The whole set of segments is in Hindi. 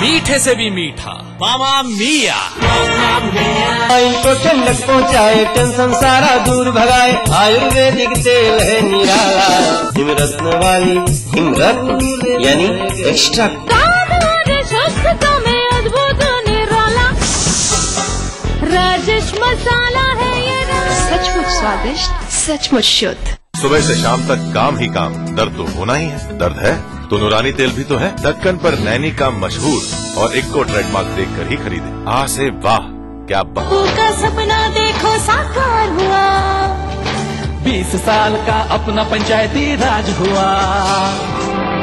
मीठे से भी मीठा मामा मिया। को ठंडक पहुँचाए, टेंशन सारा दूर भगाए, आयुर्वेदिक तेल है निराला, हिमरत्न वाली हिमरत्न यानी एक्स्ट्रा। में अद्भुत निराला राजेश मसाला है ये, सचमुच स्वादिष्ट, सचमुच शुद्ध। सुबह से शाम तक काम ही काम, दर्द तो होना ही है। दर्द है तो नूरानी तेल भी तो है। ढक्कन पर नैनी का मशहूर और इक्को ट्रेडमार्क देखकर ही खरीदे। आ से वाह, क्या बहू का सपना देखो साकार हुआ, 20 साल का अपना पंचायती राज हुआ।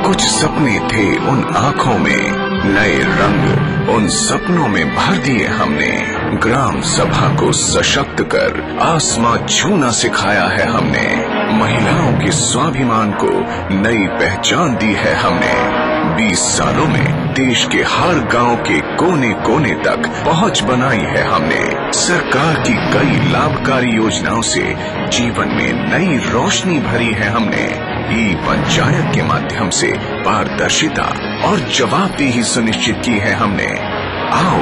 कुछ सपने थे उन आँखों में, नए रंग उन सपनों में भर दिए हमने। ग्राम सभा को सशक्त कर आसमां छूना सिखाया है हमने। महिलाओं के स्वाभिमान को नई पहचान दी है हमने। 20 सालों में देश के हर गांव के कोने कोने तक पहुंच बनाई है हमने। सरकार की कई लाभकारी योजनाओं से जीवन में नई रोशनी भरी है हमने। ई पंचायत के माध्यम से पारदर्शिता और जवाबदेही सुनिश्चित की है हमने। आओ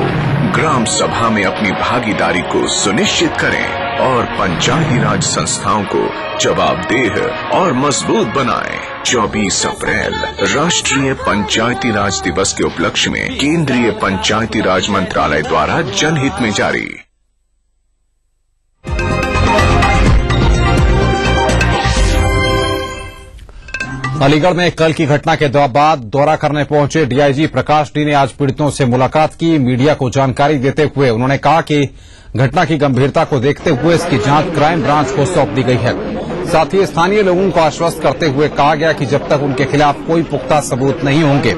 ग्राम सभा में अपनी भागीदारी को सुनिश्चित करें और पंचायती राज संस्थाओं को जवाबदेह और मजबूत बनाएं। 24 अप्रैल राष्ट्रीय पंचायती राज दिवस के उपलक्ष्य में केंद्रीय पंचायती राज मंत्रालय द्वारा जनहित में जारी। अलीगढ़ में कल की घटना के बाद दौरा करने पहुंचे डीआईजी प्रकाश डी ने आज पीड़ितों से मुलाकात की। मीडिया को जानकारी देते हुए उन्होंने कहा कि घटना की गंभीरता को देखते हुए इसकी जांच क्राइम ब्रांच को सौंप दी गई है। साथ ही स्थानीय लोगों को आश्वस्त करते हुए कहा गया कि जब तक उनके खिलाफ कोई पुख्ता सबूत नहीं होंगे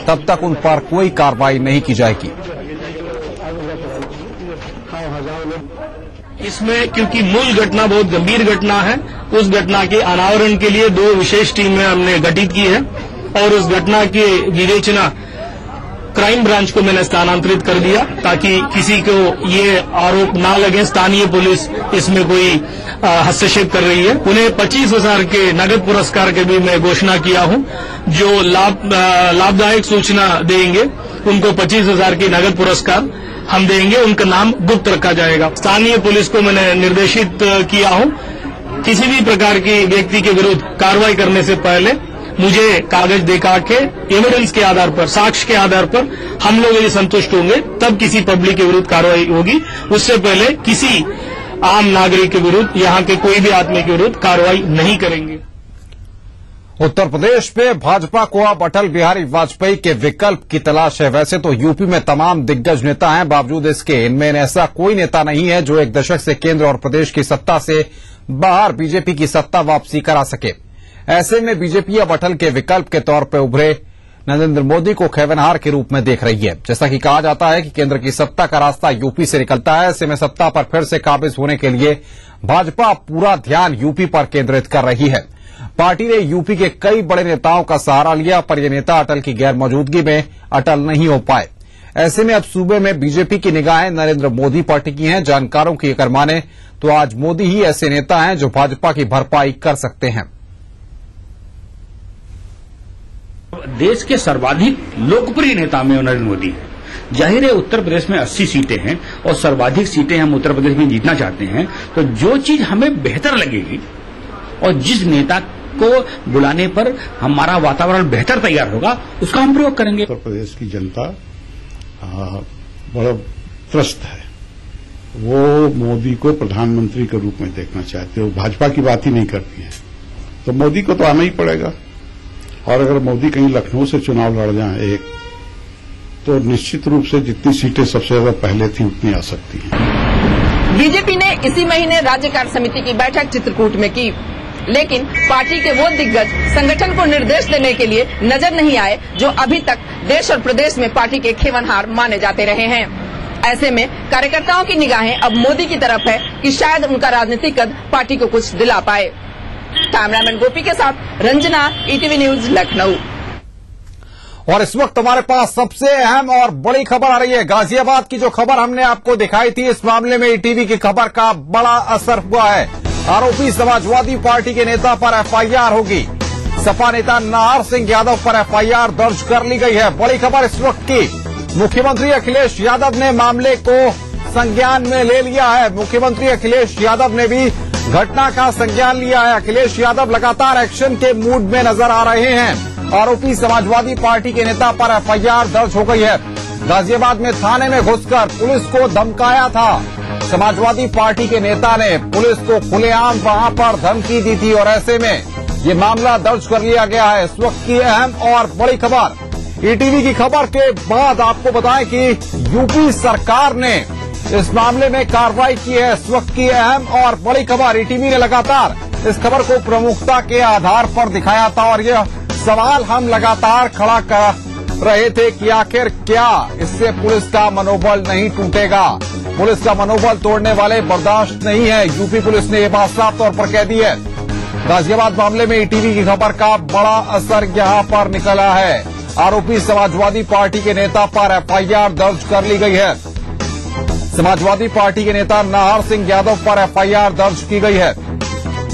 तब तक उन पर कोई कार्रवाई नहीं की जाएगी। इसमें क्योंकि मूल घटना बहुत गंभीर घटना है, उस घटना के अनावरण के लिए 2 विशेष टीमें हमने गठित की है और उस घटना की विवेचना क्राइम ब्रांच को मैंने स्थानांतरित कर दिया ताकि किसी को ये आरोप ना लगे स्थानीय पुलिस इसमें कोई हस्तक्षेप कर रही है। उन्हें 25,000 के नगद पुरस्कार के भी मैं घोषणा किया हूं। जो लाभदायक सूचना देंगे उनको 25,000 की नगद पुरस्कार हम देंगे, उनका नाम गुप्त रखा जाएगा। स्थानीय पुलिस को मैंने निर्देशित किया हूं, किसी भी प्रकार की व्यक्ति के विरुद्ध कार्रवाई करने से पहले मुझे कागज दिखा के एविडेंस के आधार पर, साक्ष्य के आधार पर हम लोग यदि संतुष्ट होंगे तब किसी पब्लिक के विरुद्ध कार्रवाई होगी। उससे पहले किसी आम नागरिक के विरुद्ध, यहाँ के कोई भी आदमी के विरुद्ध कार्रवाई नहीं करेंगे। उत्तर प्रदेश में भाजपा को अब अटल बिहारी वाजपेयी के विकल्प की तलाश है। वैसे तो यूपी में तमाम दिग्गज नेता हैं, बावजूद इसके इनमें ऐसा कोई नेता नहीं है जो एक दशक से केंद्र और प्रदेश की सत्ता से बाहर बीजेपी की सत्ता वापसी करा सके। ऐसे में बीजेपी अब अटल के विकल्प के तौर पर उभरे नरेंद्र मोदी को खेवनहार के रूप में देख रही है। जैसा कि कहा जाता है कि केंद्र की सत्ता का रास्ता यूपी से निकलता है। ऐसे में सत्ता पर फिर से काबिज होने के लिए भाजपा पूरा ध्यान यूपी पर केंद्रित कर रही है। पार्टी ने यूपी के कई बड़े नेताओं का सहारा लिया, पर ये नेता अटल की गैर मौजूदगी में अटल नहीं हो पाए। ऐसे में अब सूबे में बीजेपी की निगाहें नरेंद्र मोदी पर टिकी हैं। जानकारों की अगर माने तो आज मोदी ही ऐसे नेता हैं जो भाजपा की भरपाई कर सकते हैं। देश के सर्वाधिक लोकप्रिय नेता में नरेंद्र मोदी है। जाहिर है उत्तर प्रदेश में 80 सीटें हैं और सर्वाधिक सीटें हम उत्तर प्रदेश में जीतना चाहते हैं, तो जो चीज हमें बेहतर लगेगी और जिस नेता को बुलाने पर हमारा वातावरण बेहतर तैयार होगा उसका हम प्रयोग करेंगे। उत्तर प्रदेश की जनता बड़ा त्रस्त है, वो मोदी को प्रधानमंत्री के रूप में देखना चाहते हैं, वो भाजपा की बात ही नहीं करती है। तो मोदी को तो आना ही पड़ेगा, और अगर मोदी कहीं लखनऊ से चुनाव लड़ जाए एक, तो निश्चित रूप से जितनी सीटें सबसे ज्यादा पहले थी उतनी आ सकती हैं। बीजेपी ने इसी महीने राज्य कार्य समिति की बैठक चित्रकूट में की, लेकिन पार्टी के वो दिग्गज संगठन को निर्देश देने के लिए नजर नहीं आए जो अभी तक देश और प्रदेश में पार्टी के खेवनहार माने जाते रहे हैं। ऐसे में कार्यकर्ताओं की निगाहें अब मोदी की तरफ है कि शायद उनका राजनीतिक कद पार्टी को कुछ दिला पाए। कैमरामैन गोपी के साथ रंजना, ईटीवी न्यूज, लखनऊ। और इस वक्त हमारे पास सबसे अहम और बड़ी खबर आ रही है। गाजियाबाद की जो खबर हमने आपको दिखाई थी, इस मामले में ईटीवी की खबर का बड़ा असर हुआ है। आरोपी समाजवादी पार्टी के नेता पर एफआईआर होगी। सपा नेता नाहर सिंह यादव पर एफआईआर दर्ज कर ली गई है। बड़ी खबर इस वक्त की, मुख्यमंत्री अखिलेश यादव ने मामले को संज्ञान में ले लिया है। मुख्यमंत्री अखिलेश यादव ने भी घटना का संज्ञान लिया है। अखिलेश यादव लगातार एक्शन के मूड में नजर आ रहे हैं। आरोपी समाजवादी पार्टी के नेता पर एफआईआर दर्ज हो गई है। गाजियाबाद में थाने में घुसकर पुलिस को धमकाया था। समाजवादी पार्टी के नेता ने पुलिस को खुलेआम वहां पर धमकी दी थी और ऐसे में ये मामला दर्ज कर लिया गया है। इस वक्त की अहम और बड़ी खबर, ईटीवी की खबर के बाद आपको बताएं कि यूपी सरकार ने इस मामले में कार्रवाई की है। इस वक्त की अहम और बड़ी खबर, ईटीवी ने लगातार इस खबर को प्रमुखता के आधार पर दिखाया था और यह सवाल हम लगातार खड़ा कर रहे थे कि आखिर क्या इससे पुलिस का मनोबल नहीं टूटेगा। पुलिस का मनोबल तोड़ने वाले बर्दाश्त नहीं है। यूपी पुलिस ने यह बात साफ तौर पर कह दी है। गाजियाबाद मामले में ईटीवी की खबर का बड़ा असर यहां पर निकला है। आरोपी समाजवादी पार्टी के नेता पर एफआईआर दर्ज कर ली गई है। समाजवादी पार्टी के नेता नाहर सिंह यादव पर एफआईआर दर्ज की गई है।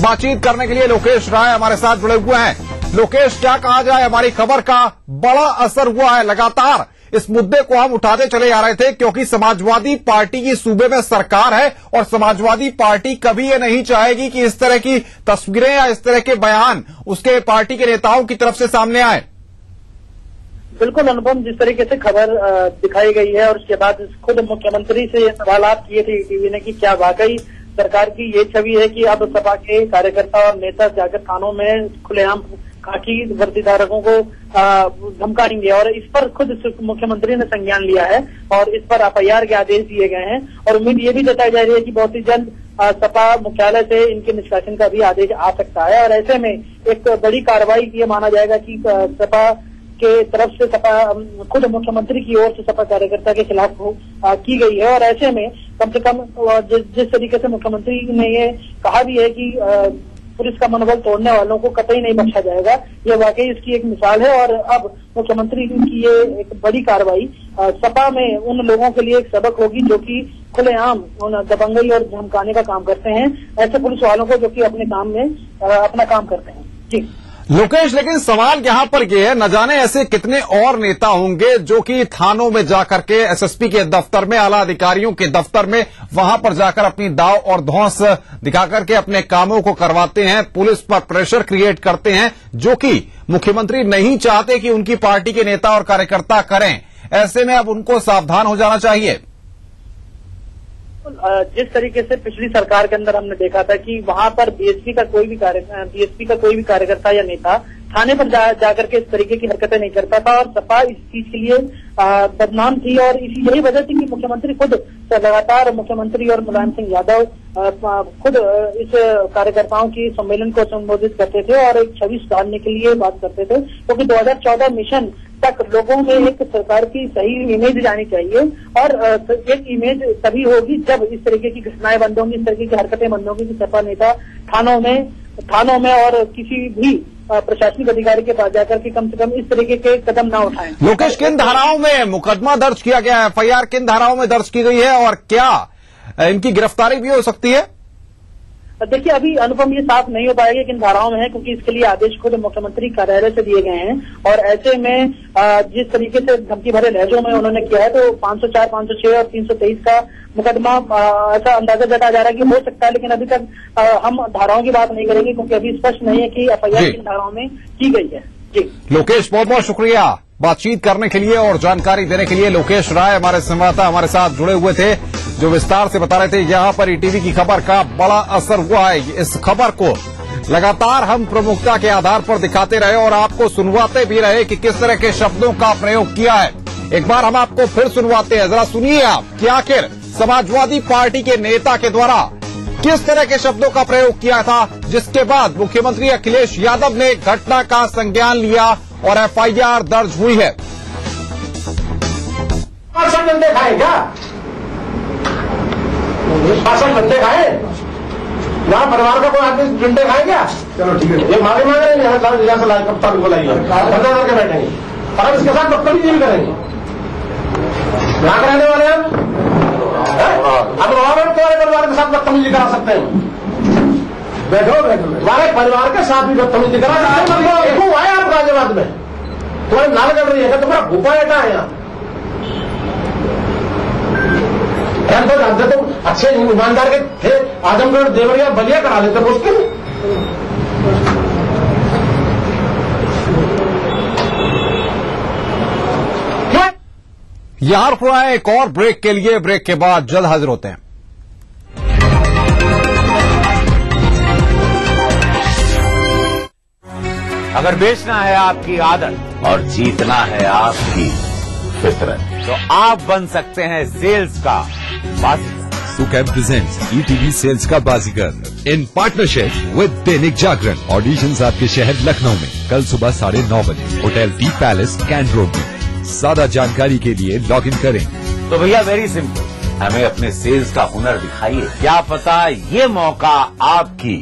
बातचीत करने के लिए लोकेश राय हमारे साथ जुड़े हुए हैं। लोकेश, क्या कहा जाए, हमारी खबर का बड़ा असर हुआ है। लगातार इस मुद्दे को हम उठाते चले आ रहे थे क्योंकि समाजवादी पार्टी की सूबे में सरकार है और समाजवादी पार्टी कभी ये नहीं चाहेगी कि इस तरह की तस्वीरें या इस तरह के बयान उसके पार्टी के नेताओं की तरफ से सामने आए। बिल्कुल अनुपम, जिस तरीके से खबर दिखाई गई है और उसके बाद खुद मुख्यमंत्री से ये सवालात किए थे टीवी ने कि क्या वाकई सरकार की ये छवि है कि अब सपा के कार्यकर्ता और नेता जाकर थानों में खुलेआम खाकी वर्दीधारकों को धमकाएंगे, और इस पर खुद मुख्यमंत्री ने संज्ञान लिया है और इस पर एफआईआर के आदेश दिए गए हैं और उम्मीद ये भी जताई जा रही है कि बहुत ही जल्द सपा मुख्यालय से इनके निष्कासन का भी आदेश आ सकता है। और ऐसे में एक बड़ी कार्रवाई ये माना जाएगा कि सपा के तरफ से सपा खुद मुख्यमंत्री की ओर से सपा कार्यकर्ता के खिलाफ की गई है। और ऐसे में कम से कम जिस तरीके से मुख्यमंत्री ने ये कहा भी है कि पुलिस का मनोबल तोड़ने वालों को कतई नहीं बख्शा जाएगा, ये वाकई इसकी एक मिसाल है। और अब मुख्यमंत्री की ये एक बड़ी कार्रवाई सपा में उन लोगों के लिए एक सबक होगी जो कि खुलेआम दबंगई और धमकाने का काम करते हैं, ऐसे पुलिस वालों को जो कि अपने काम में अपना काम करते हैं। जी लोकेश, लेकिन सवाल यहां पर यह है, न जाने ऐसे कितने और नेता होंगे जो कि थानों में जाकर के एसएसपी के दफ्तर में, आला अधिकारियों के दफ्तर में वहां पर जाकर अपनी दाव और धौंस दिखाकर के अपने कामों को करवाते हैं, पुलिस पर प्रेशर क्रिएट करते हैं, जो कि मुख्यमंत्री नहीं चाहते कि उनकी पार्टी के नेता और कार्यकर्ता करें। ऐसे में अब उनको सावधान हो जाना चाहिए। जिस तरीके से पिछली सरकार के अंदर हमने देखा था कि वहां पर बीएसपी का कोई भी कार्यकर्ता या नेता थाने पर जाकर के इस तरीके की हरकतें नहीं करता था और सपा इस चीज के लिए बदनाम थी और यही वजह थी कि मुख्यमंत्री खुद लगातार मुख्यमंत्री और मुलायम सिंह यादव खुद इस कार्यकर्ताओं की सम्मेलन को संबोधित करते थे और एक छवि सुधारने के लिए बात करते थे, क्योंकि 2014 मिशन तक लोगों में एक सरकार की सही इमेज जानी चाहिए और एक इमेज तभी होगी जब इस तरीके की घटनाएं बंद होंगी, इस तरीके की हरकतें बंद होंगी कि सपा नेता थानों में और किसी भी प्रशासनिक अधिकारी के पास जाकर के कम से कम इस तरीके के कदम ना उठाएं। लोकेश, किन धाराओं में मुकदमा दर्ज किया गया है, एफआईआर किन धाराओं में दर्ज की गई है और क्या इनकी गिरफ्तारी भी हो सकती है? देखिए, अभी अनुपम ये साफ नहीं हो पाएगा किन धाराओं में है, क्योंकि इसके लिए आदेश खुद मुख्यमंत्री कार्यालय से दिए गए हैं और ऐसे में जिस तरीके से धमकी भरे लहजों में उन्होंने किया है तो 504, 506 और 323 का मुकदमा ऐसा अंदाजा जताया जा रहा है कि हो सकता है, लेकिन अभी तक हम धाराओं की बात नहीं करेंगे क्योंकि अभी स्पष्ट नहीं है कि एफआईआर किन धाराओं में की गई है। जी लोकेश, बहुत बहुत शुक्रिया बातचीत करने के लिए और जानकारी देने के लिए। लोकेश राय हमारे संवाददाता हमारे साथ जुड़े हुए थे जो विस्तार से बता रहे थे यहां पर ईटीवी की खबर का बड़ा असर हुआ है। इस खबर को लगातार हम प्रमुखता के आधार पर दिखाते रहे और आपको सुनवाते भी रहे कि किस तरह के शब्दों का प्रयोग किया है। एक बार हम आपको फिर सुनवाते हैं, जरा सुनिए आप कि आखिर समाजवादी पार्टी के नेता के द्वारा किस तरह के शब्दों का प्रयोग किया था, जिसके बाद मुख्यमंत्री अखिलेश यादव ने घटना का संज्ञान लिया और एफआईआर दर्ज हुई है। डंडे खाए क्या? शासन डंडे खाए? यहाँ परिवार का कोई आदमी डंडे खाए क्या? चलो ठीक है, ये मांगे मांग रहे हैं, यहाँ से कप्तान को लाइए, धरना करके बैठेंगे और इसके साथ बदतमीजी नहीं करेंगे। यहाँ रहने वाले हैं अब तुम्हारे परिवार के साथ बदतमीजी करा सकते हैं। बैठो तुम्हारे परिवार के साथ भी बदतमीजी करा सकते हैं। आए आप गाजियाबाद में तुम्हारी नाल कर रही है, तुम्हारा भूपा बेटा है यहाँ तो जानते तुम अच्छे ईमानदार के थे, आजमगढ़ देवरिया बलिया करा लेते मुश्किल। यहां रुक रहा है एक और ब्रेक के लिए। ब्रेक के बाद जल्द हाजिर होते हैं। अगर बेचना है आपकी आदत और जीतना है आपकी फितरत, तो आप बन सकते हैं सेल्स का बाजीगर। सुकैब प्रेजेंट्स ईटीवी सेल्स का बाजीगर in partnership with Dainik Jagran. Auditions आपके शहर लखनऊ में कल सुबह 9:30 बजे, hotel T palace cantt road में। ज्यादा जानकारी के लिए लॉग इन करें। तो भैया वेरी सिंपल, हमें अपने सेल्स का हुनर दिखाइए, क्या पता ये मौका आपकी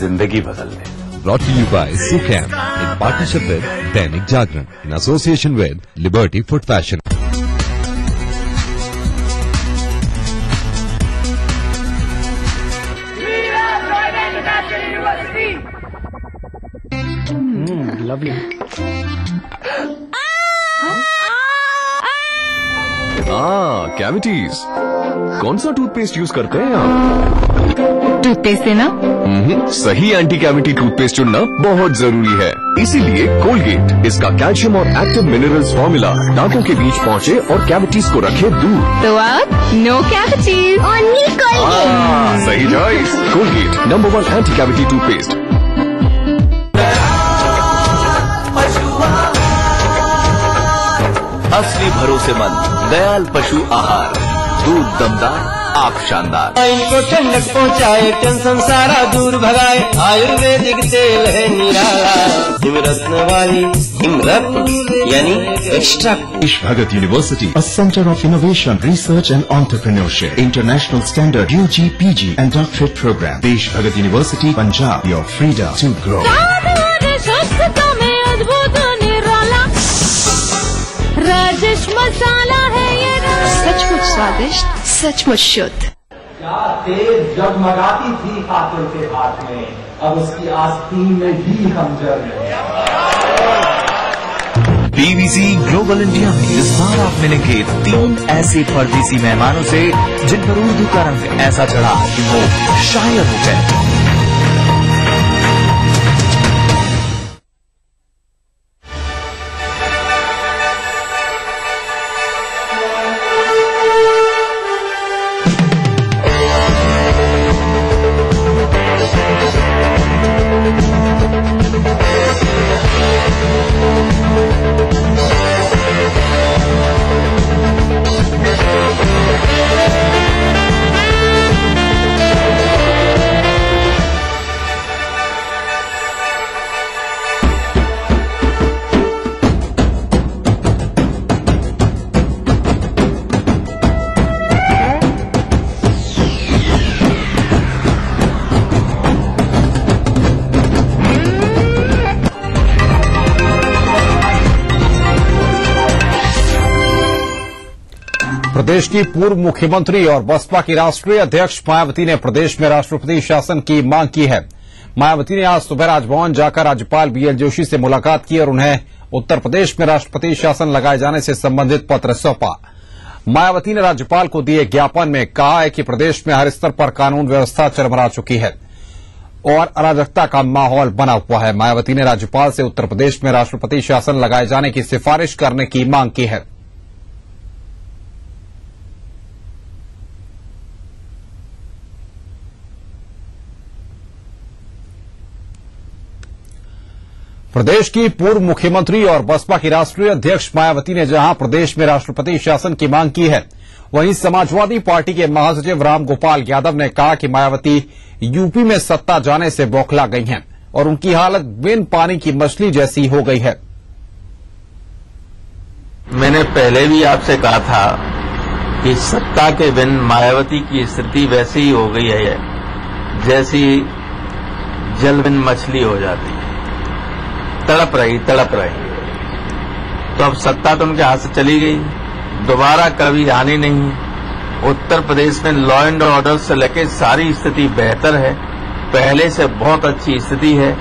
जिंदगी बदल दे। Brought to you by Sucam in partnership with Dainik Jagran in association with Liberty Foot Fashion. Lovely. Cavities. कौन सा टूथपेस्ट यूज करते हैं आप? टूथपेस्ट से ना? सही एंटी कैविटी टूथपेस्ट चुनना बहुत जरूरी है। इसीलिए कोलगेट, इसका कैल्शियम और एक्टिव मिनरल्स फॉर्मूला दांतों के बीच पहुंचे और कैविटीज को रखे दूर। तो अब नो कैविटीज, ओनली कोलगेट। सही choice. Colgate number 1 anti cavity toothpaste. असली भरोसेमंद दयाल पशु आहार, दूध दमदार, आंख शानदार। इनको ठंडक पहुँचाए, टेंशन सारा दूर भगाए, आयुर्वेदिक तेल है निराला, हिमरत्न वाली हिमरत्न यानी एक्स्ट्रा। देश Bhagat university, a center of innovation, research and entrepreneurship, international standard UG, PG and doctorate program. Desh Bhagat university, Punjab, your freedom to grow. Rajesh masala है ये, सचमुच स्वादिष्ट, सचमुच शुद्ध। क्या तेज जगमगाती थी कातिल के हाथ में, अब उसकी आस्तीन में भी हम जल रहे हैं। बीबीसी ग्लोबल इंडिया में इस बार आप मिलेंगे 3 ऐसे परदेसी मेहमानों से जिन पर उर्दू का रंग ऐसा चढ़ा कि वो शायर हो गए। प्रदेश की पूर्व मुख्यमंत्री और बसपा की राष्ट्रीय अध्यक्ष मायावती ने प्रदेश में राष्ट्रपति शासन की मांग की है। मायावती ने आज सुबह राजभवन जाकर राज्यपाल बीएल जोशी से मुलाकात की और उन्हें उत्तर प्रदेश में राष्ट्रपति शासन लगाए जाने से संबंधित पत्र सौंपा। मायावती ने राज्यपाल को दिए ज्ञापन में कहा है कि प्रदेश में हर स्तर पर कानून व्यवस्था चरमरा चुकी है और अराजकता का माहौल बना हुआ है। मायावती ने राज्यपाल से उत्तर प्रदेश में राष्ट्रपति शासन लगाए जाने की सिफारिश करने की मांग की है। प्रदेश की पूर्व मुख्यमंत्री और बसपा की राष्ट्रीय अध्यक्ष मायावती ने जहां प्रदेश में राष्ट्रपति शासन की मांग की है, वहीं समाजवादी पार्टी के महासचिव रामगोपाल यादव ने कहा कि मायावती यूपी में सत्ता जाने से बौखला गई हैं और उनकी हालत बिन पानी की मछली जैसी हो गई है। मैंने पहले भी आपसे कहा था कि सत्ता के बिन मायावती की स्थिति वैसी ही हो गई है जैसी जल बिन मछली हो जाती है, तड़प रही। तो अब सत्ता तो उनके हाथ से चली गई, दोबारा कभी आनी नहीं। उत्तर प्रदेश में लॉ एंड ऑर्डर से लेकर सारी स्थिति बेहतर है, पहले से बहुत अच्छी स्थिति है।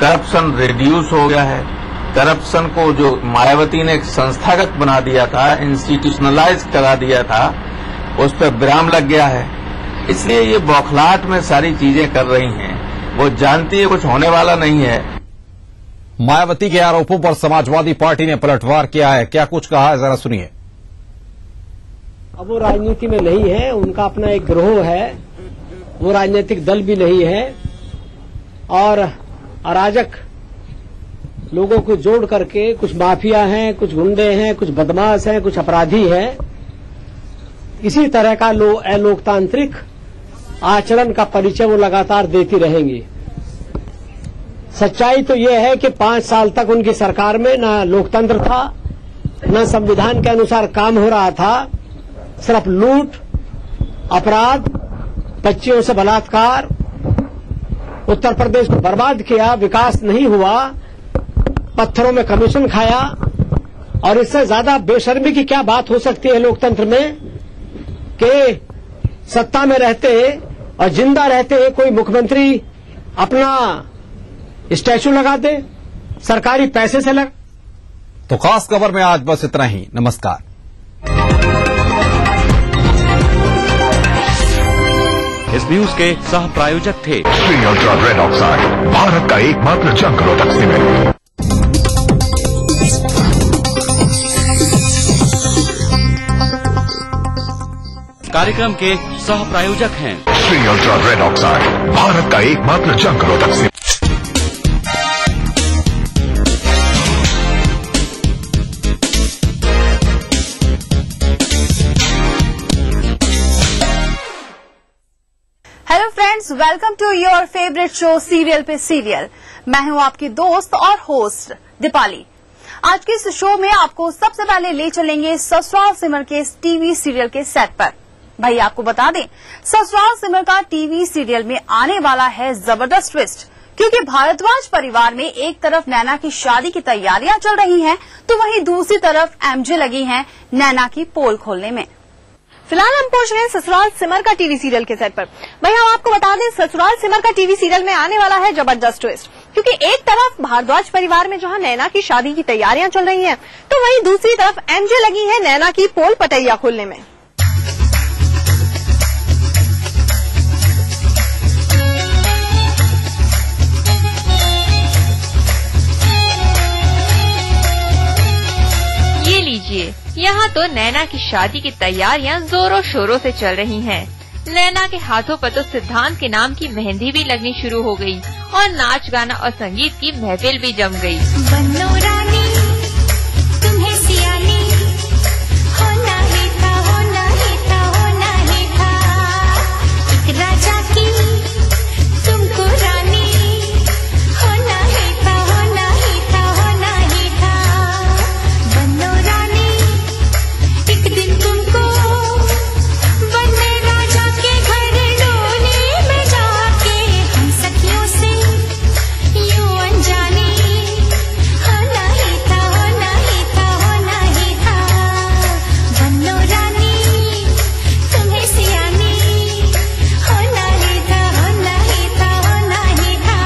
करप्शन रिड्यूस हो गया है। करप्शन को जो मायावती ने एक संस्थागत बना दिया था, इंस्टीट्यूशनलाइज करा दिया था, उस पर विराम लग गया है। इसलिए ये बौखलाहट में सारी चीजें कर रही हैं। वो जानती है कुछ होने वाला नहीं है। मायावती के आरोपों पर समाजवादी पार्टी ने पलटवार किया है। क्या कुछ कहा है, जरा सुनिए। अब वो राजनीति में नहीं है, उनका अपना एक गिरोह है, वो राजनीतिक दल भी नहीं है और अराजक लोगों को जोड़ करके कुछ माफिया हैं, कुछ गुंडे हैं, कुछ बदमाश हैं, कुछ अपराधी हैं। इसी तरह का अलोकतांत्रिक आचरण का परिचय वो लगातार देती रहेंगी। सच्चाई तो ये है कि 5 साल तक उनकी सरकार में न लोकतंत्र था, न संविधान के अनुसार काम हो रहा था। सिर्फ लूट, अपराध, बच्चियों से बलात्कार, उत्तर प्रदेश को बर्बाद किया, विकास नहीं हुआ, पत्थरों में कमीशन खाया। और इससे ज्यादा बेशर्मी की क्या बात हो सकती है लोकतंत्र में कि सत्ता में रहते और जिंदा रहते कोई मुख्यमंत्री अपना स्टैचू लगा दे, सरकारी पैसे से लगा। तो खास खबर में आज बस इतना ही। नमस्कार। इस न्यूज के सह प्रायोजक थे Shri ultra red oxide, Bharat का एकमात्र जंग रोधक सीमेंट। कार्यक्रम के सह प्रायोजक हैं Shree ultra red oxide, Bharat का एकमात्र जंग रोधक cement. Hello friends, welcome to your favourite show serial पे सीरियल। मैं हूं आपकी दोस्त और होस्ट दीपाली। आज के इस शो में आपको सबसे पहले ले चलेंगे ससुराल सिमर के टीवी सीरियल के सेट पर। भाई आपको बता दें, ससुराल सिमर का टीवी सीरियल में आने वाला है जबरदस्त ट्विस्ट, क्योंकि भारद्वाज परिवार में एक तरफ नैना की शादी की तैयारियां चल रही हैं, तो वहीं दूसरी तरफ एमजे लगी हैं नैना की पोल खोलने में। फिलहाल हम पहुंच गए ससुराल सिमर का टीवी सीरियल के सेट पर। भाई हम आपको बता दें, ससुराल सिमर का टीवी सीरियल में आने वाला है जबरदस्त ट्विस्ट, क्योंकि एक तरफ भारद्वाज परिवार में जहां नैना की शादी की तैयारियां चल रही हैं, तो वहीं दूसरी तरफ एमजे लगी है नैना की पोल पटैया खोलने में। ये लीजिए, यहाँ तो नैना की शादी की तैयारियां जोरों शोरों से चल रही हैं। नैना के हाथों पर तो सिद्धांत के नाम की मेहंदी भी लगनी शुरू हो गई और नाच गाना और संगीत की महफिल भी जम गई। बनो रानी, तुम्हें सियानी, होना ही था, होना ही था, होना ही था। एक राजा की तुमको रानी, होना ही था, होना ही था, होना ही था। बनो रानी, एक दिन तुमको बनने राजा के घर डोली में जाके हम सखियों से यूं अनजानी, होना ही था, होना ही था, होना ही था। बनो रानी, तुम्हें सियानी, होना ही था, होना ही था, होना ही था।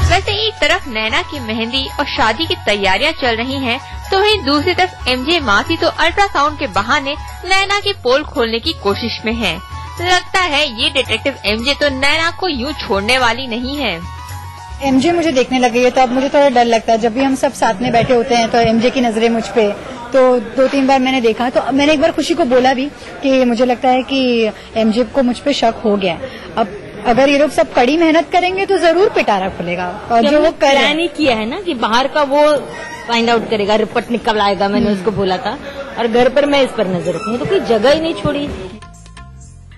वैसे एक तरफ नैना की मेहंदी और शादी की तैयारियां चल रही हैं, तो वहीं दूसरी तरफ एमजे मासी तो अल्ट्रासाउंड के बहाने नैना की पोल खोलने की कोशिश में है। लगता है ये डिटेक्टिव एमजे तो नैना को यूं छोड़ने वाली नहीं है। एमजे मुझे देखने लग गई है, तो अब मुझे थोड़ा डर लगता है। जब भी हम सब साथ में बैठे होते हैं तो एमजे की नजरें मुझ पे, तो 2-3 बार मैंने देखा। तो मैंने एक बार खुशी को बोला भी कि मुझे लगता है कि एमजे को मुझ पे शक हो गया। अब अगर ये लोग सब कड़ी मेहनत करेंगे तो जरूर पिटारा खुलेगा। और जो वो प्लान किया है ना कि बाहर का वो फाइंड आउट करेगा, रिपोर्ट निकल आएगा, मैंने उसको बोला था, और घर पर मैं इस पर नजर रखूंगी, तो कोई जगह ही नहीं छोड़ी।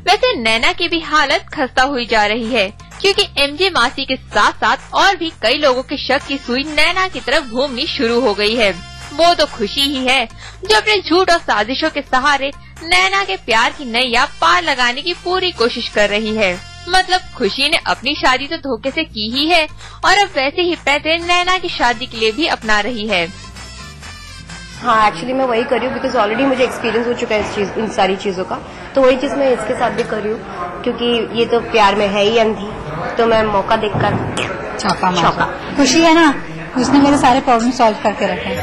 वैसे नैना की भी हालत खस्ता हुई जा रही है, क्योंकि एमजे मासी के साथ साथ और भी कई लोगों के शक की सुई नैना की तरफ घूमनी शुरू हो गई है। वो तो खुशी ही है जो अपने झूठ और साजिशों के सहारे नैना के प्यार की नैया पार लगाने की पूरी कोशिश कर रही है। मतलब खुशी ने अपनी शादी तो धोखे से की ही है, और अब वैसे ही पैसे नैना की शादी के लिए भी अपना रही है। हाँ, एक्चुअली मैं वही कर रही हूँ, बिकॉज ऑलरेडी मुझे एक्सपीरियंस हो चुका है इन सारी चीजों का। तो वही चीज मैं इसके साथ भी कर रही हूँ, क्योंकि ये तो प्यार में है ही अंधी, तो मैं मौका देखकर छापा मारा। खुशी है ना, उसने मेरे सारे प्रॉब्लम सॉल्व करके रखे।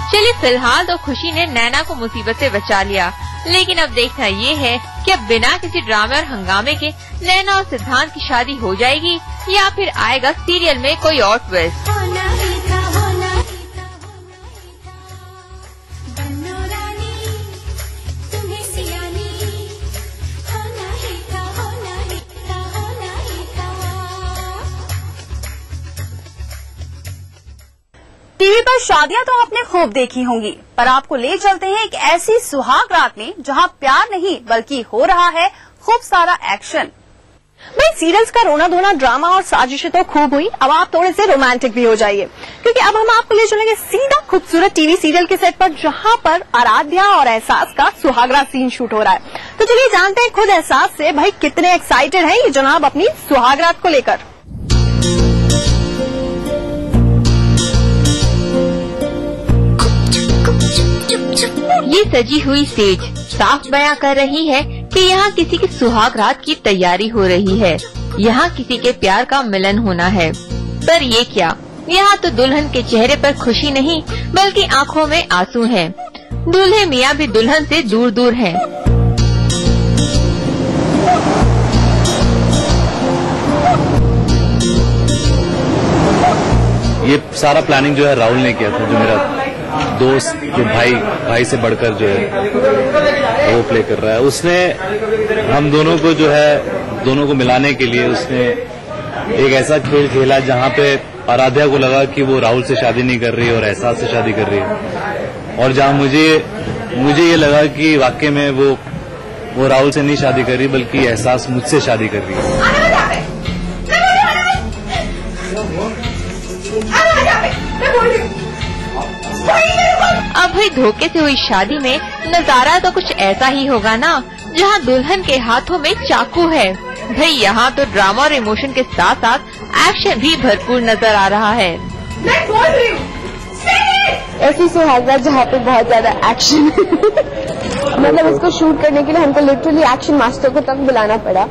चलिए फिलहाल तो खुशी ने नैना को मुसीबत से बचा लिया। लेकिन अब देखना ये है कि अब बिना किसी ड्रामे और हंगामे के नैना और सिद्धांत की शादी हो जाएगी या फिर आएगा सीरियल में कोई और ट्विस्ट। टीवी पर शादियां तो आपने खूब देखी होंगी, पर आपको ले चलते हैं एक ऐसी सुहाग रात में जहां प्यार नहीं बल्कि हो रहा है खूब सारा एक्शन। भाई सीरियल्स का रोना धोना ड्रामा और साजिशें तो खूब हुई, अब आप थोड़े से रोमांटिक भी हो जाइए, क्योंकि अब हम आपको ले चलेंगे सीधा खूबसूरत टीवी सीरियल के सेट पर, जहां पर आराध्या और एहसास का सुहागरा सीन शूट हो रहा है। तो चलिए जानते हैं खुद एहसास से भाई कितने एक्साइटेड हैं ये जनाब अपनी सुहागरात को लेकर। ये सजी हुई स्टेज साफ बयां कर रही है कि यहाँ किसी की सुहाग रात की तैयारी हो रही है, यहाँ किसी के प्यार का मिलन होना है। पर ये क्या, यहाँ तो दुल्हन के चेहरे पर खुशी नहीं बल्कि आँखों में आंसू हैं। दूल्हे मियाँ भी दुल्हन से दूर दूर हैं। ये सारा प्लानिंग जो है राहुल ने किया था, जो मेरा दोस्त, जो भाई से बढ़कर जो है वो प्ले कर रहा है। उसने हम दोनों को जो है दोनों को मिलाने के लिए उसने एक ऐसा खेल खेला जहाँ पे आराध्या को लगा कि वो राहुल से शादी नहीं कर रही है और एहसास से शादी कर रही है, और जहाँ मुझे ये लगा कि वाकई में वो राहुल से नहीं शादी कर रही बल्कि एहसास मुझसे शादी कर रही है। अब भाई धोखे से हुई शादी में नजारा तो कुछ ऐसा ही होगा ना, जहाँ दुल्हन के हाथों में चाकू है। भाई यहाँ तो ड्रामा और इमोशन के साथ साथ एक्शन भी भरपूर नजर आ रहा है। ऐसी सुहागरात जहाँ पे बहुत ज्यादा एक्शन मतलब उसको शूट करने के लिए हमको लिटरली एक्शन मास्टर को तक बुलाना पड़ा,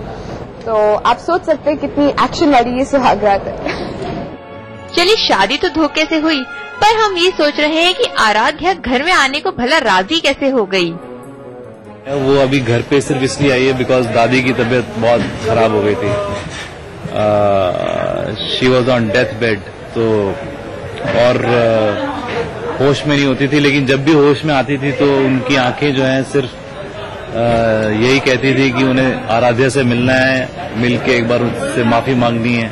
तो आप सोच सकते हैं कितनी एक्शन वाली ये सुहागरात है। चलिए शादी तो धोखे से हुई, पर हम ये सोच रहे हैं कि आराध्या घर में आने को भला राजी कैसे हो गई। वो अभी घर पे सिर्फ इसलिए आई है बिकॉज दादी की तबीयत बहुत खराब हो गई थी। She was on death bed, तो और होश में नहीं होती थी, लेकिन जब भी होश में आती थी तो उनकी आंखें जो हैं सिर्फ यही कहती थी कि उन्हें आराध्या से मिलना है, मिलके एक बार उससे माफी मांगनी है।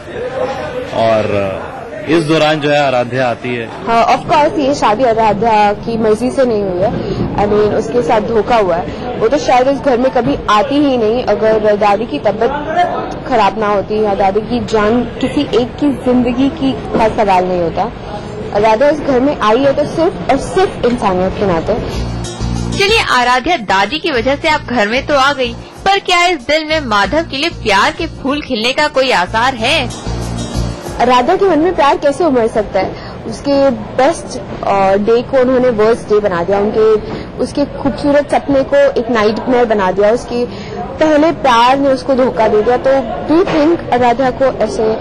और इस दौरान जो है आराध्या आती है। ऑफ कोर्स ये शादी आराध्या की मर्जी से नहीं हुई है, आई मीन उसके साथ धोखा हुआ है। वो तो शायद इस घर में कभी आती ही नहीं अगर दादी की तबीयत खराब ना होती या दादी की जान किसी एक की जिंदगी की का सवाल नहीं होता। आराध्या इस घर में आई है तो सिर्फ और सिर्फ इंसानियत के नाते। चलिए आराध्या दादी की वजह से आप घर में तो आ गई, पर क्या इस दिल में माधव के लिए प्यार के फूल खिलने का कोई आसार है? राधा के मन में प्यार कैसे उमड़ सकता है? उसके बेस्ट डे को उन्होंने वर्स्ट डे बना दिया, उसके खूबसूरत सपने को एक नाइटमेयर बना दिया, उसके पहले प्यार ने उसको धोखा दे दिया। तो डू यू थिंक राधा को ऐसे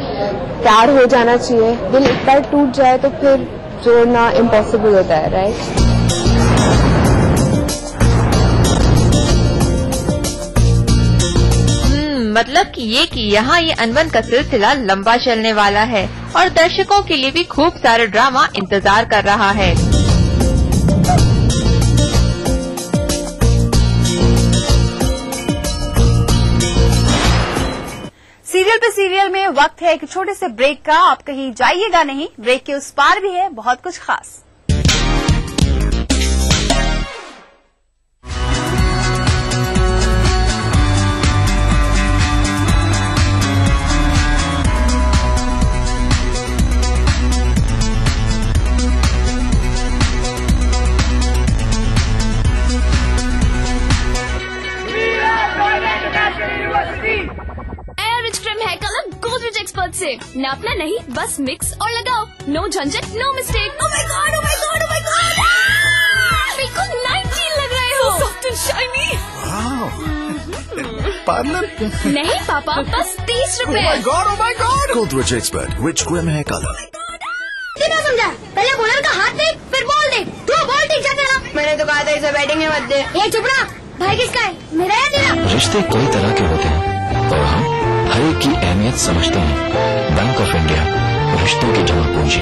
प्यार हो जाना चाहिए? दिल एक बार टूट जाए तो फिर जोड़ना इम्पॉसिबल होता है, राइट? मतलब कि यहाँ ये अनबन का सिलसिला लंबा चलने वाला है और दर्शकों के लिए भी खूब सारा ड्रामा इंतजार कर रहा है। सीरियल पे सीरियल में वक्त है एक छोटे से ब्रेक का। आप कहीं जाइएगा नहीं, ब्रेक के उस पार भी है बहुत कुछ खास। से नापना नहीं, बस मिक्स और लगाओ, नो झंझट, no mistake. Oh my god, oh my god, oh my god, बिल्कुल 19 लग रहे हो। Soft and shiny. पार्लर नहीं पापा, बस 30 रुपए। Oh my god. Godrej expert rich cream hair colour. क्या समझा? पहले बॉलर का हाथ देख, फिर बॉल देख। तू बॉल ठीक जाता ना। मैंने तो कहा था इसे बैटिंग में मत दे। ये चुप रहा, भाई किसका है, मेरा या तेरा? रिश्ते कई तरह के होते हैं और हम हर एक की अहमियत समझते हैं। बैंक ऑफ इंडिया, रिश्तों की जमा पूंजी।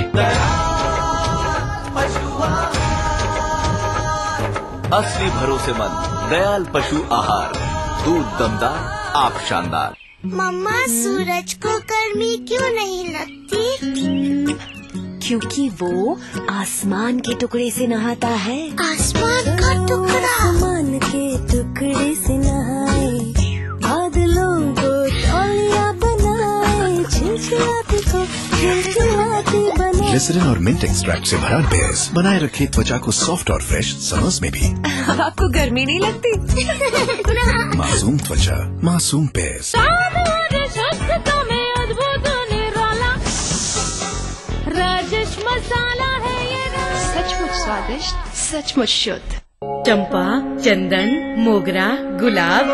असली भरोसेमंद दयाल पशु आहार, दूध दमदार, आप शानदार। मम्मा, सूरज को गर्मी क्यों नहीं लगती? क्योंकि वो आसमान के टुकड़े से नहाता है। आसमान का टुकड़ा? आसमान के टुकड़े से नहाए, बादलों को तौलिया बनाए, चिलचिलाती को चिलचिलाती बनाए। ग्लिसरीन और मिंट एक्सट्रैक्ट से भरा बेस बनाए रखे त्वचा को सॉफ्ट और फ्रेश समर्स में भी। आपको गर्मी नहीं लगती? मासूम त्वचा, मासूम बेस। राजेश मसाला है ये, सचमुच स्वादिष्ट, सचमुच शुद्ध। चंपा, चंदन, मोगरा, गुलाब,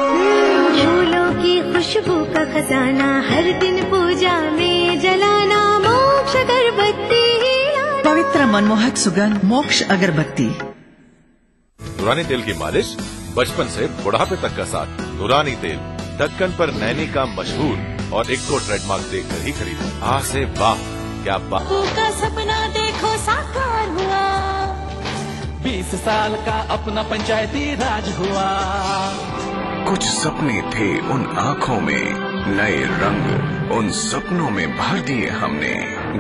फूलों की खुशबू का खजाना, हर दिन पूजा में जलाना, मोक्ष अगरबत्ती। पवित्र मनमोहक सुगंध मोक्ष अगरबत्ती। नूरानी तेल की मालिश बचपन से बुढ़ापे तक का साथ। नूरानी तेल दक्कन पर नैनी का मशहूर और इको ट्रेडमार्क देखकर ही खरीदो। आ से वाह, क्या बात का सपना देखो साकार हुआ, 20 साल का अपना पंचायती राज हुआ। कुछ सपने थे उन आँखों में, नए रंग उन सपनों में भर दिए हमने।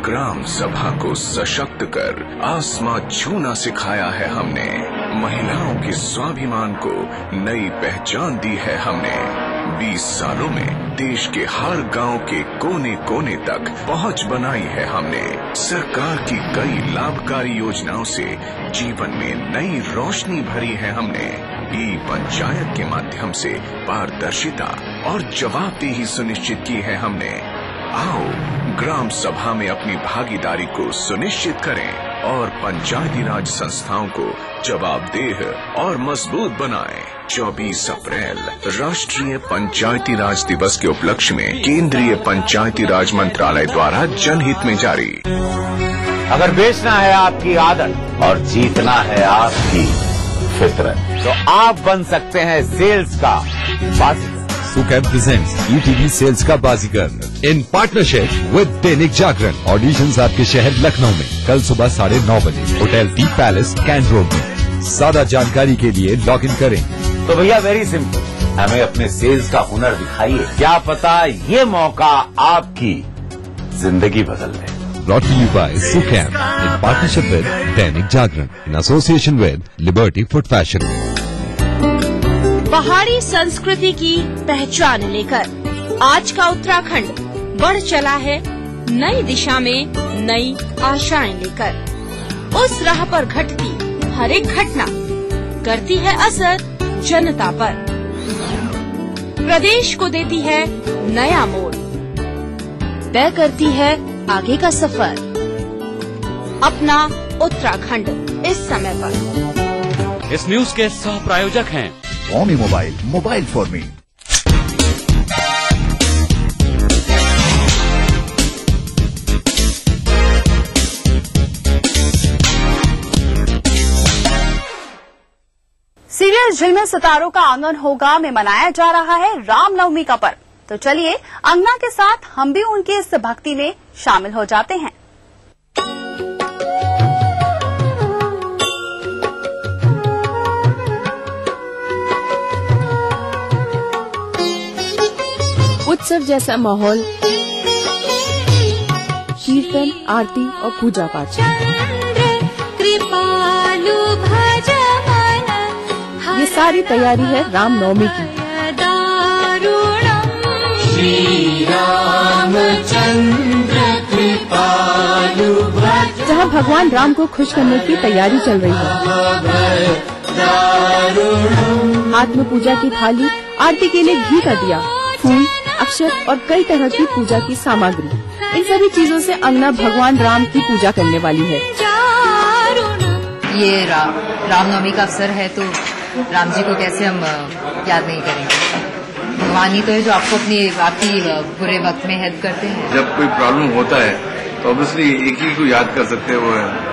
ग्राम सभा को सशक्त कर आसमां छूना सिखाया है हमने। महिलाओं के स्वाभिमान को नई पहचान दी है हमने। 20 सालों में देश के हर गांव के कोने कोने तक पहुंच बनाई है हमने। सरकार की कई लाभकारी योजनाओं से जीवन में नई रोशनी भरी है हमने। ई पंचायत के माध्यम से पारदर्शिता और जवाबदेही सुनिश्चित की है हमने। आओ ग्राम सभा में अपनी भागीदारी को सुनिश्चित करें और पंचायती राज संस्थाओं को जवाबदेह और मजबूत बनाएं। 24 अप्रैल राष्ट्रीय पंचायती राज दिवस के उपलक्ष्य में केंद्रीय पंचायती राज मंत्रालय द्वारा जनहित में जारी। अगर बेचना है आपकी आदत और जीतना है आपकी फितरत, तो आप बन सकते हैं सेल्स का बाजीगर। सुकैब प्रेजेंट्स ETV सेल्स का बाजीगर in partnership with Dainik Jagran. Auditions आपके शहर लखनऊ में कल सुबह 9:30 बजे, hotel T palace cantt road में। ज्यादा जानकारी के लिए लॉग इन करें। तो भैया वेरी सिंपल, हमें अपने सेल्स का हुनर दिखाइए। क्या पता ये मौका आपकी जिंदगी बदल दे। Brought to you by Sukham in partnership with Dainik Jagran in association with Liberty Foot Fashion. पहाड़ी संस्कृति की पहचान लेकर आज का उत्तराखंड बढ़ चला है नई दिशा में, नई आशाएं लेकर। उस राह पर घटती हर एक घटना करती है असर जनता पर, प्रदेश को देती है नया मोड़, तय करती है आगे का सफर। अपना उत्तराखंड इस समय पर। इस न्यूज के सह प्रायोजक हैं Omi Mobile, mobile for me. Serial झिलमिल सितारों का आंगन होगा में मनाया जा रहा है रामनवमी का पर्व। तो चलिए अंगना के साथ हम भी उनकी इस भक्ति में शामिल हो जाते हैं। उत्सव जैसा माहौल, कीर्तन, आरती और पूजा पाठ। ये सारी तैयारी है रामनवमी की। जहाँ भगवान राम को खुश करने की तैयारी चल रही है। हाथ में पूजा की थाली, आरती के लिए घी का दिया, फूल, अक्षत और कई तरह की पूजा की सामग्री, इन सभी चीजों से अंगना भगवान राम की पूजा करने वाली है। ये रामनवमी का अवसर है तो राम जी को कैसे हम याद नहीं करेंगे। भगवान ही तो है जो आपकी बुरे वक्त में हेल्प करते हैं। जब कोई प्रॉब्लम होता है तो ऑब्वियसली एक ही को याद कर सकते हैं, वो है